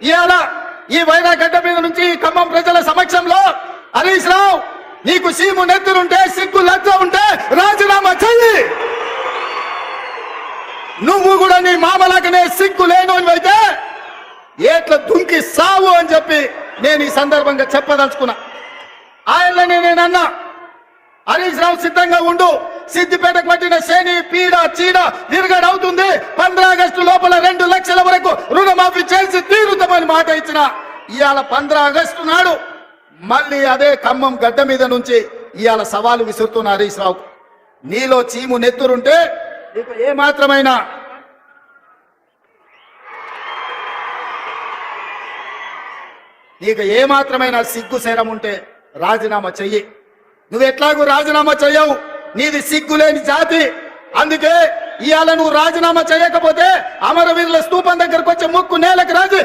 ఇవాళ ఈ వైరాగడ్డ మీద నుంచి ఖమ్మం ప్రజల సమక్షంలో హరీష్ రావు నీకు సీము నెత్తురుంటే సిగ్గు లజ్జ ఉంటే రాజీనామా చెయ్యి. నువ్వు కూడా నీ మామలాగనే సిగ్గు లేనోనివైతే ఏట్ల దుంకి సావు అని చెప్పి నేను ఈ సందర్భంగా చెప్పదలుచుకున్నా. ఆయననే నేనన్నా హరీష్ రావు సిద్ధంగా ఉండు, సిద్దిపేటకు పట్టిన శని పీడ చీడ విరగడవుతుంది. 15 ఆగస్టు లోపల 2 లక్షల వరకు రుణమాఫీ చేసి తీరుతామని మాట ఇచ్చిన ఇవాళ 15 ఆగస్టు నాడు మళ్ళీ అదే ఖమ్మం గడ్డ మీద నుంచి ఇవాళ సవాలు విసురుతున్న హరీష్ రావు, నీలో చీము నెత్తురుంటే నీకు ఏమాత్రమైన సిగ్గు శరం ఉంటే రాజీనామా చెయ్యి. నువ్వు ఎట్లాగూ రాజీనామా చెయ్యవు, నీది సిగ్గులేని జాతి. అందుకే ఇవాళ నువ్వు రాజీనామా చేయకపోతే అమరవీరుల స్తూపం దగ్గరకు వచ్చే ముక్కు నేలకు రాజు